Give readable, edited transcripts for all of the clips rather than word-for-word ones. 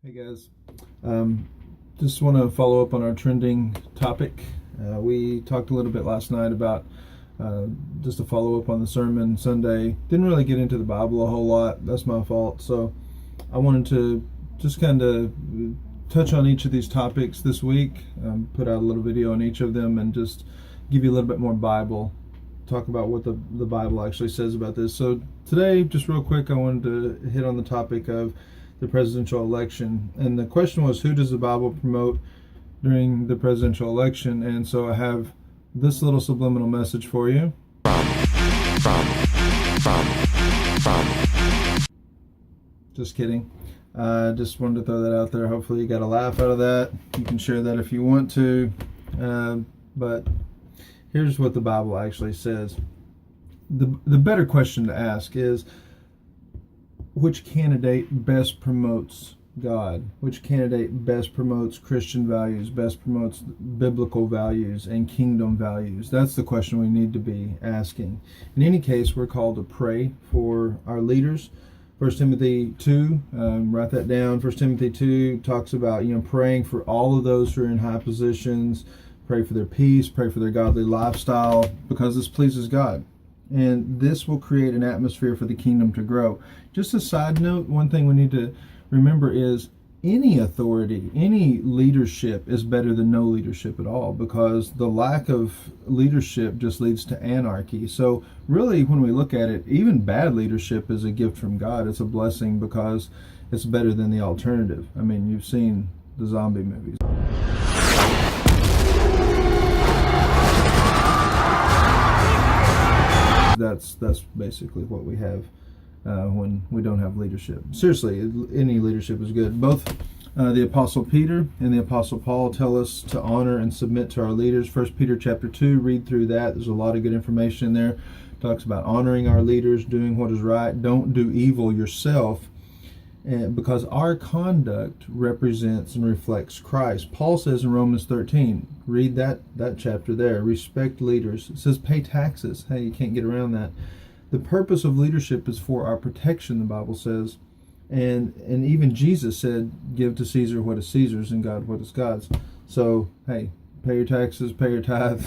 Hey guys, just want to follow up on our trending topic. We talked a little bit last night about just a follow up on the sermon Sunday. Didn't really get into the Bible a whole lot. That's my fault. So I wanted to just kind of touch on each of these topics this week, put out a little video on each of them, and just give you a little bit more Bible. Talk about what the Bible actually says about this. So today, just real quick, I wanted to hit on the topic of the presidential election. And the question was, who does the Bible promote during the presidential election? And so I have this little subliminal message for you. Just kidding. Just wanted to throw that out there. Hopefully you got a laugh out of that. You can share that if you want to. But here's what the Bible actually says. The better question to ask is, which candidate best promotes God? Which candidate best promotes Christian values, best promotes biblical values and kingdom values? That's the question we need to be asking. In any case, we're called to pray for our leaders. 1 Timothy 2, write that down. 1 Timothy 2 talks about, praying for all of those who are in high positions, pray for their peace, pray for their godly lifestyle, because this pleases God. And this will create an atmosphere for the kingdom to grow. Just a side note, one thing we need to remember is any authority, any leadership is better than no leadership at all, because the lack of leadership just leads to anarchy. So really, when we look at it, even bad leadership is a gift from God. It's a blessing because it's better than the alternative. I mean, you've seen the zombie movies. That's basically what we have when we don't have leadership. Seriously, any leadership is good. Both the Apostle Peter and the Apostle Paul tell us to honor and submit to our leaders. 1 Peter chapter 2, read through that. There's a lot of good information in there. It talks about honoring our leaders, doing what is right. Don't do evil yourself, because our conduct represents and reflects Christ. Paul says in Romans 13, read that chapter there, respect leaders. It says pay taxes. Hey, you can't get around that. The purpose of leadership is for our protection, the Bible says. And even Jesus said, give to Caesar what is Caesar's and God what is God's. So, hey, pay your taxes, pay your tithe.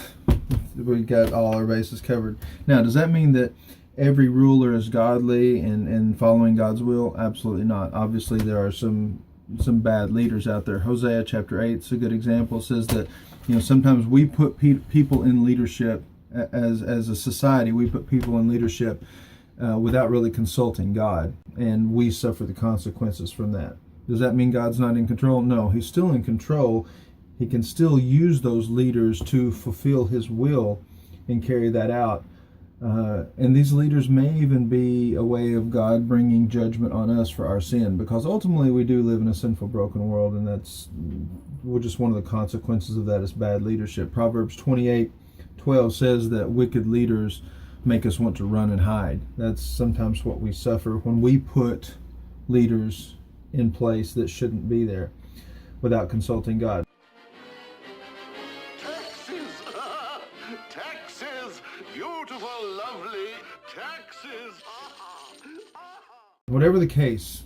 We got all our bases covered. Now, does that mean that every ruler is godly and following God's will? Absolutely not. Obviously, there are some bad leaders out there. Hosea chapter 8 is a good example. It says that sometimes we put people in leadership as a society. We put people in leadership without really consulting God, and we suffer the consequences from that. Does that mean God's not in control? No, He's still in control. He can still use those leaders to fulfill His will and carry that out. And these leaders may even be a way of God bringing judgment on us for our sin, because ultimately we do live in a sinful, broken world, and that's just one of the consequences of that is bad leadership. Proverbs 28:12 says that wicked leaders make us want to run and hide. That's sometimes what we suffer when we put leaders in place that shouldn't be there without consulting God. Taxes, beautiful, lovely taxes. Whatever the case,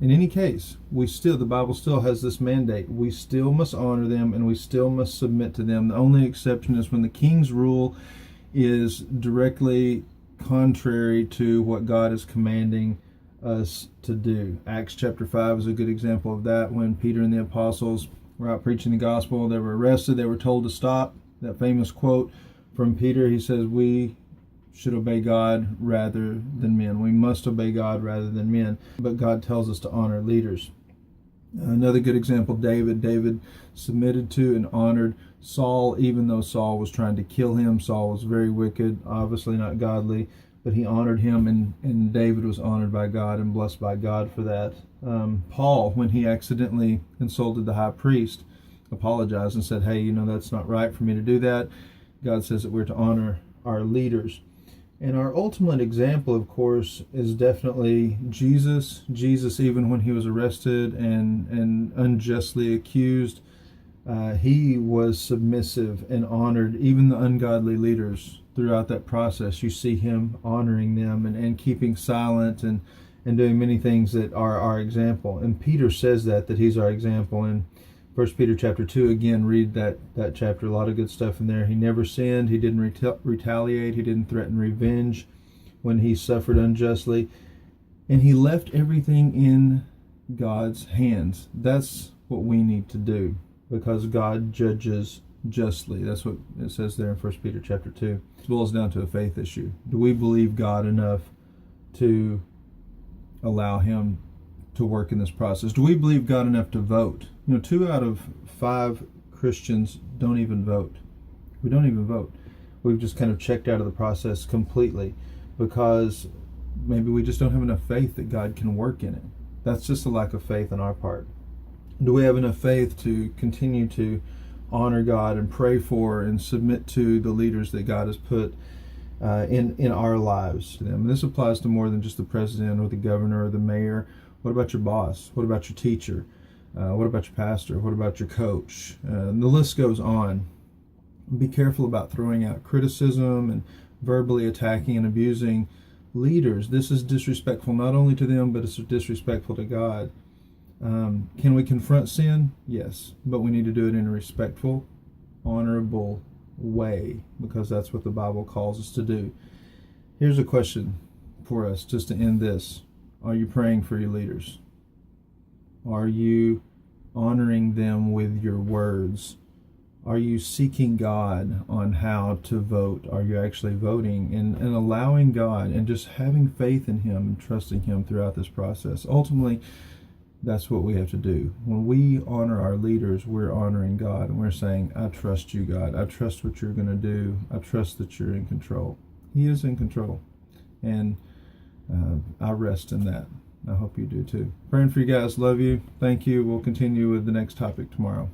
in any case, the Bible still has this mandate. We still must honor them and we still must submit to them. The only exception is when the king's rule is directly contrary to what God is commanding us to do. Acts chapter 5 is a good example of that. When Peter and the apostles were out preaching the gospel, they were arrested, they were told to stop. That famous quote from Peter, he says, we should obey God rather than men. We must obey God rather than men. But God tells us to honor leaders. Another good example, David. David submitted to and honored Saul, even though Saul was trying to kill him. Saul was very wicked, obviously not godly, but he honored him, and David was honored by God and blessed by God for that. Paul, when he accidentally insulted the high priest, apologized and said, hey, that's not right for me to do that. God says that we're to honor our leaders. And our ultimate example, of course, is definitely Jesus. Jesus, even when he was arrested and unjustly accused, he was submissive and honored even the ungodly leaders throughout that process. You see him honoring them and keeping silent and and doing many things that are our example. And Peter says that he's our example. And 1 Peter chapter 2, again, read that chapter. A lot of good stuff in there. He never sinned. He didn't retaliate. He didn't threaten revenge when he suffered unjustly. And he left everything in God's hands. That's what we need to do, because God judges justly. That's what it says there in 1 Peter chapter 2. It boils down to a faith issue. Do we believe God enough to allow him to work in this process? Do we believe God enough to vote? 2 out of 5 Christians don't even vote. We don't even vote. We've just kind of checked out of the process completely because maybe we just don't have enough faith that God can work in it. That's just a lack of faith on our part. Do we have enough faith to continue to honor God and pray for and submit to the leaders that God has put in our lives to them? And this applies to more than just the president or the governor or the mayor. What about your boss? What about your teacher? What about your pastor? What about your coach? And the list goes on. Be careful about throwing out criticism and verbally attacking and abusing leaders. This is disrespectful not only to them, but it's disrespectful to God. Can we confront sin? Yes, but we need to do it in a respectful, honorable way, because that's what the Bible calls us to do. Here's a question for us just to end this. Are you praying for your leaders? Are you honoring them with your words? Are you seeking God on how to vote? Are you actually voting and allowing God and just having faith in him and trusting him throughout this process? Ultimately, that's what we have to do. When we honor our leaders, we're honoring God, and we're saying, I trust you, God. I trust what you're going to do. I trust that you're in control. He is in control, and I rest in that. I hope you do too. Praying for you guys. Love you. Thank you. We'll continue with the next topic tomorrow.